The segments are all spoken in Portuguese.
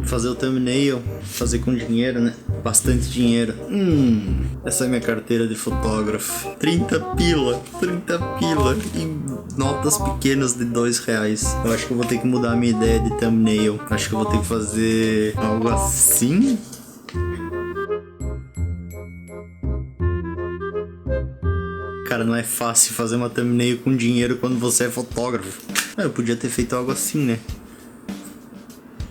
fazer o thumbnail, fazer com dinheiro, né? Bastante dinheiro. Essa é minha carteira de fotógrafo. 30 pila em notas pequenas de R$2. Eu acho que eu vou ter que mudar a minha ideia de thumbnail. Acho que eu vou ter que fazer algo assim. Cara, não é fácil fazer uma thumbnail com dinheiro quando você é fotógrafo. Eu podia ter feito algo assim, né?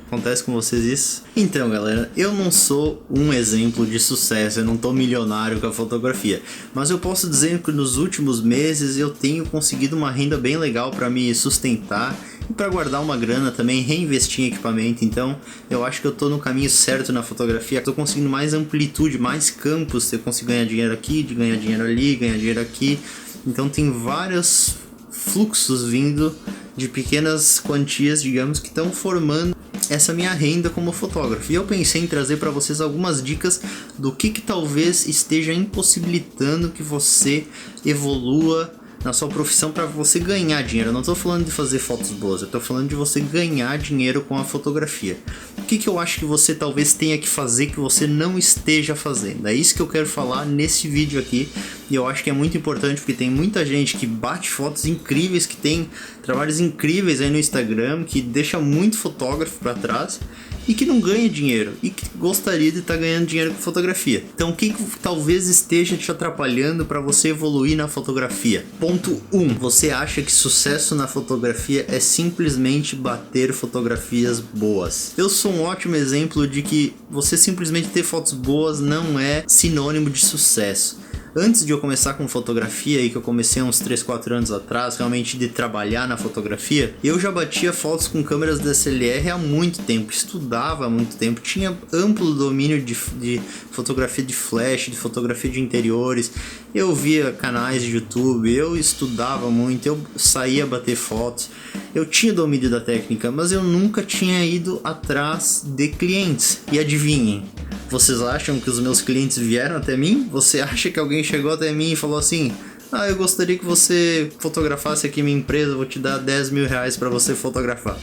Acontece com vocês isso? Então, galera, eu não sou um exemplo de sucesso, eu não tô milionário com a fotografia, mas eu posso dizer que nos últimos meses eu tenho conseguido uma renda bem legal para me sustentar e para guardar uma grana também, reinvestir em equipamento. Então eu acho que eu tô no caminho certo na fotografia, tô conseguindo mais amplitude, mais campos, eu consigo ganhar dinheiro aqui, de ganhar dinheiro ali, ganhar dinheiro aqui. Então tem vários fluxos vindo de pequenas quantias, digamos, que estão formando essa minha renda como fotógrafo. E eu pensei em trazer para vocês algumas dicas do que talvez esteja impossibilitando que você evolua na sua profissão para você ganhar dinheiro. Eu não estou falando de fazer fotos boas, eu estou falando de você ganhar dinheiro com a fotografia. O que eu acho que você talvez tenha que fazer que você não esteja fazendo? É isso que eu quero falar nesse vídeo aqui. E eu acho que é muito importante porque tem muita gente que bate fotos incríveis, que tem trabalhos incríveis aí no Instagram, que deixa muito fotógrafo para trás e que não ganha dinheiro e que gostaria de estar ganhando dinheiro com fotografia. Então o que talvez esteja te atrapalhando para você evoluir na fotografia? Ponto 1. Você acha que sucesso na fotografia é simplesmente bater fotografias boas? Eu sou um ótimo exemplo de que você simplesmente ter fotos boas não é sinônimo de sucesso. Antes de eu começar com fotografia, aí que eu comecei uns 3, 4 anos atrás, realmente de trabalhar na fotografia, eu já batia fotos com câmeras DSLR há muito tempo, estudava há muito tempo, tinha amplo domínio de fotografia de flash, de fotografia de interiores, eu via canais de YouTube, eu estudava muito, eu saía bater fotos, eu tinha domínio da técnica, mas eu nunca tinha ido atrás de clientes. E adivinhem? Vocês acham que os meus clientes vieram até mim? Você acha que alguém chegou até mim e falou assim: ah, eu gostaria que você fotografasse aqui minha empresa, vou te dar R$10.000 para você fotografar?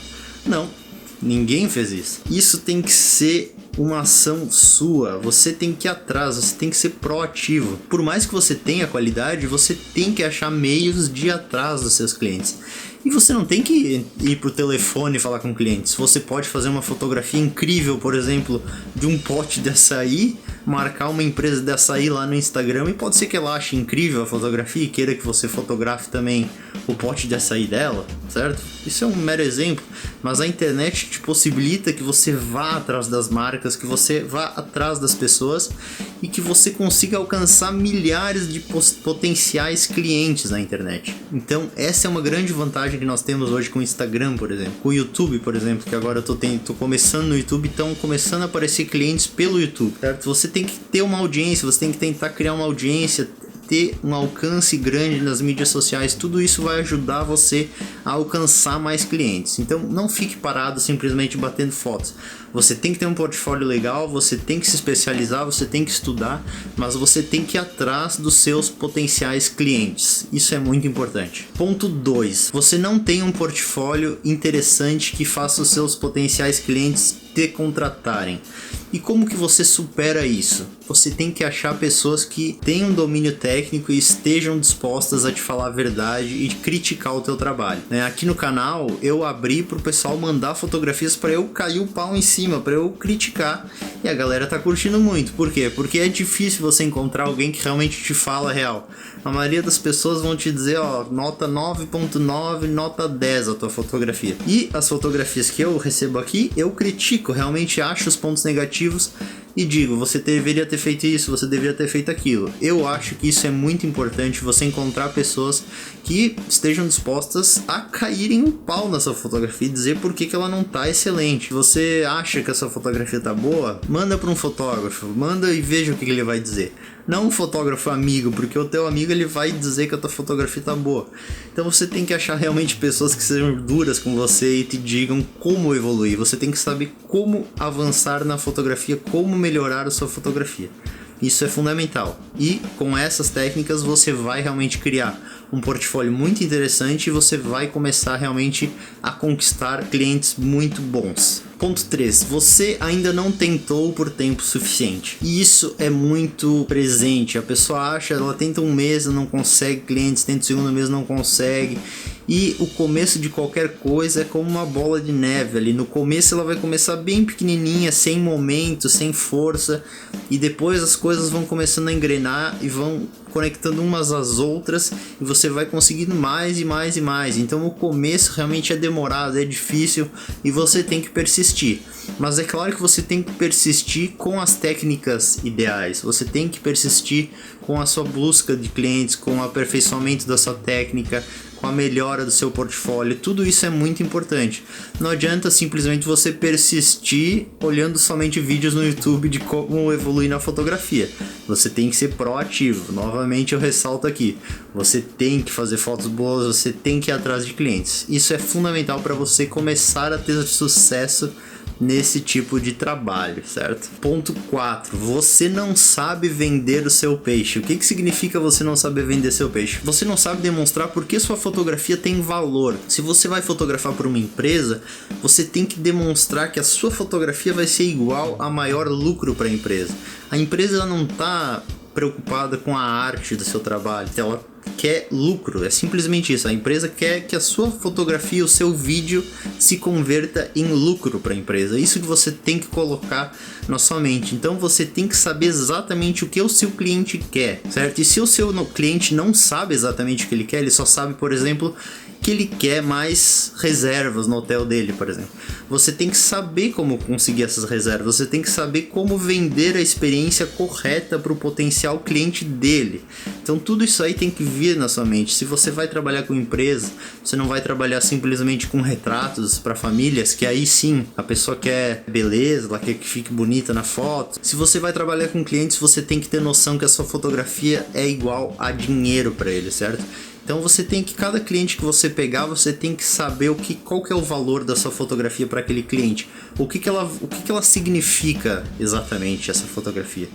Não, ninguém fez isso. Isso tem que ser uma ação sua, você tem que ir atrás, você tem que ser proativo. Por mais que você tenha qualidade, você tem que achar meios de ir atrás dos seus clientes. E você não tem que ir pro telefone e falar com clientes. Você pode fazer uma fotografia incrível, por exemplo, de um pote de açaí, marcar uma empresa de açaí lá no Instagram e pode ser que ela ache incrível a fotografia e queira que você fotografe também o pote de açaí dela, certo? Isso é um mero exemplo, mas a internet te possibilita que você vá atrás das marcas, que você vá atrás das pessoas e que você consiga alcançar milhares de potenciais clientes na internet. Então essa é uma grande vantagem que nós temos hoje com o Instagram, por exemplo, com o YouTube, por exemplo, que agora eu tô começando no YouTube, então começando a aparecer clientes pelo YouTube, certo? Você tem que ter uma audiência, você tem que tentar criar uma audiência, ter um alcance grande nas mídias sociais, tudo isso vai ajudar você a alcançar mais clientes. Então não fique parado simplesmente batendo fotos. Você tem que ter um portfólio legal, você tem que se especializar, você tem que estudar, mas você tem que ir atrás dos seus potenciais clientes. Isso é muito importante. Ponto 2. Você não tem um portfólio interessante que faça os seus potenciais clientes te contratarem. E como que você supera isso? Você tem que achar pessoas que tenham domínio técnico e estejam dispostas a te falar a verdade e criticar o teu trabalho. Aqui no canal eu abri para o pessoal mandar fotografias para eu cair o pau em cima, para eu criticar, e a galera tá curtindo muito. Por quê? Porque é difícil você encontrar alguém que realmente te fala a real. A maioria das pessoas vão te dizer, ó, nota 9.9, nota 10 a tua fotografia. E as fotografias que eu recebo aqui, eu critico, realmente acho os pontos negativos e digo, você deveria ter feito isso, você deveria ter feito aquilo. Eu acho que isso é muito importante, você encontrar pessoas que estejam dispostas a caírem um pau na sua fotografia e dizer por que ela não tá excelente. Você acha que essa fotografia tá boa? Manda para um fotógrafo, manda e veja o que ele vai dizer. Não um fotógrafo amigo, porque o teu amigo ele vai dizer que a tua fotografia tá boa. Então você tem que achar realmente pessoas que sejam duras com você e te digam como evoluir. Você tem que saber como avançar na fotografia, como melhorar a sua fotografia. Isso é fundamental. E com essas técnicas você vai realmente criar um portfólio muito interessante e você vai começar realmente a conquistar clientes muito bons. Ponto 3. Você ainda não tentou por tempo suficiente. E isso é muito presente. A pessoa acha, ela tenta um mês, não consegue clientes, tenta o segundo mês, não consegue. E o começo de qualquer coisa é como uma bola de neve ali. No começo ela vai começar bem pequenininha, sem momento, sem força. E depois as coisas vão começando a engrenar e vão conectando umas às outras. E você vai conseguindo mais e mais e mais. Então o começo realmente é demorado, é difícil e você tem que persistir. Mas é claro que você tem que persistir com as técnicas ideais. Você tem que persistir com a sua busca de clientes, com o aperfeiçoamento da sua técnica, com a melhora do seu portfólio. Tudo isso é muito importante. Não adianta simplesmente você persistir olhando somente vídeos no YouTube de como evoluir na fotografia. Você tem que ser proativo. Novamente eu ressalto aqui. Você tem que fazer fotos boas, você tem que ir atrás de clientes. Isso é fundamental para você começar a ter sucesso nesse tipo de trabalho, certo? Ponto 4. Você não sabe vender o seu peixe. O que significa você não saber vender seu peixe? Você não sabe demonstrar porque sua fotografia tem valor. Se você vai fotografar para uma empresa, você tem que demonstrar que a sua fotografia vai ser igual a maior lucro para a empresa. A empresa ela não está preocupada com a arte do seu trabalho, ela quer lucro, é simplesmente isso. A empresa quer que a sua fotografia, o seu vídeo se converta em lucro para a empresa. Isso que você tem que colocar na sua mente. Então você tem que saber exatamente o que o seu cliente quer, certo? E se o seu cliente não sabe exatamente o que ele quer, ele só sabe, por exemplo, que ele quer mais reservas no hotel dele, por exemplo. Você tem que saber como conseguir essas reservas, você tem que saber como vender a experiência correta para o potencial cliente dele. Então tudo isso aí tem que vir na sua mente. Se você vai trabalhar com empresa, você não vai trabalhar simplesmente com retratos para famílias, que aí sim, a pessoa quer beleza, ela quer que fique bonita na foto. Se você vai trabalhar com clientes, você tem que ter noção que a sua fotografia é igual a dinheiro para ele, certo? Então você tem que, cada cliente que você pegar, você tem que saber qual que é o valor da sua fotografia para aquele cliente. O que ela significa exatamente, essa fotografia,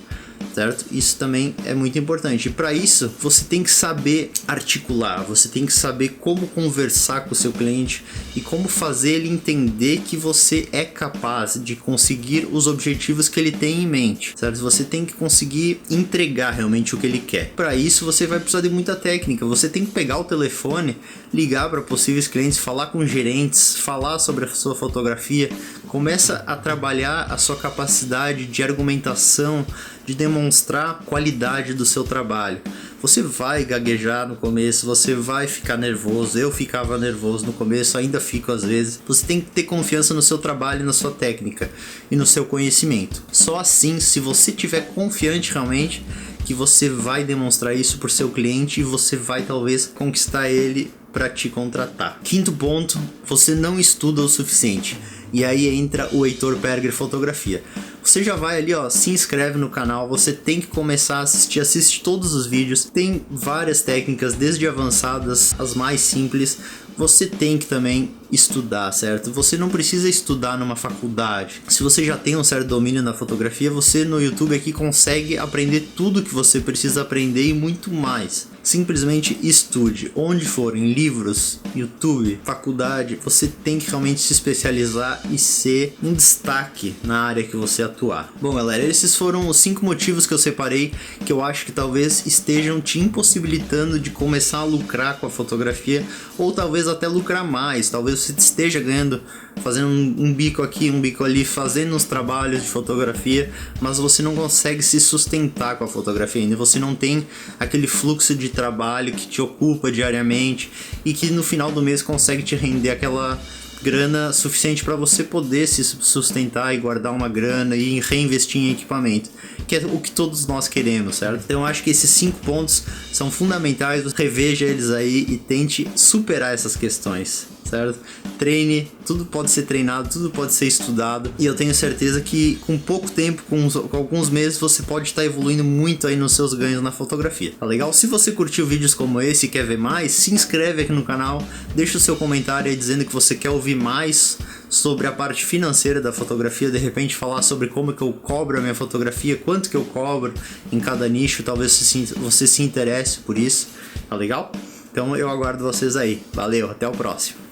certo? Isso também é muito importante. E para isso, você tem que saber articular, você tem que saber como conversar com o seu cliente e como fazer ele entender que você é capaz de conseguir os objetivos que ele tem em mente, certo? Você tem que conseguir entregar realmente o que ele quer. Para isso, você vai precisar de muita técnica. Você tem que pegar o telefone, ligar para possíveis clientes, falar com gerentes, falar sobre a sua fotografia, começa a trabalhar a sua capacidade de argumentação, de demonstrar a qualidade do seu trabalho. Você vai gaguejar no começo, você vai ficar nervoso. Eu ficava nervoso no começo, ainda fico às vezes. Você tem que ter confiança no seu trabalho, na sua técnica e no seu conhecimento. Só assim, se você estiver confiante realmente, que você vai demonstrar isso para o seu cliente e você vai talvez conquistar ele para te contratar. Quinto ponto, você não estuda o suficiente. E aí entra o Heitor Perger Fotografia. Você já vai ali, ó, se inscreve no canal, você tem que começar a assistir, assiste todos os vídeos. Tem várias técnicas, desde avançadas, as mais simples. Você tem que também estudar, certo? Você não precisa estudar numa faculdade. Se você já tem um certo domínio na fotografia, você no YouTube aqui consegue aprender tudo que você precisa aprender e muito mais. Simplesmente estude. Onde for, em livros, YouTube, faculdade, você tem que realmente se especializar e ser um destaque na área que você atuar. Bom, galera, esses foram os 5 motivos que eu separei que eu acho que talvez estejam te impossibilitando de começar a lucrar com a fotografia, ou talvez até lucrar mais. Talvez você esteja ganhando, fazendo um bico aqui, um bico ali, fazendo uns trabalhos de fotografia, mas você não consegue se sustentar com a fotografia ainda. Você não tem aquele fluxo de trabalho que te ocupa diariamente e que no final do mês consegue te render aquela grana suficiente para você poder se sustentar e guardar uma grana e reinvestir em equipamento, que é o que todos nós queremos, certo? Então eu acho que esses 5 pontos são fundamentais, reveja eles aí e tente superar essas questões, certo? Treine, tudo pode ser treinado, tudo pode ser estudado, e eu tenho certeza que com pouco tempo, com alguns meses, você pode estar evoluindo muito aí nos seus ganhos na fotografia, tá legal? Se você curtiu vídeos como esse e quer ver mais, se inscreve aqui no canal, deixa o seu comentário aí dizendo que você quer ouvir mais sobre a parte financeira da fotografia, de repente falar sobre como que eu cobro a minha fotografia, quanto que eu cobro em cada nicho, talvez você se interesse por isso, tá legal? Então eu aguardo vocês aí, valeu, até o próximo.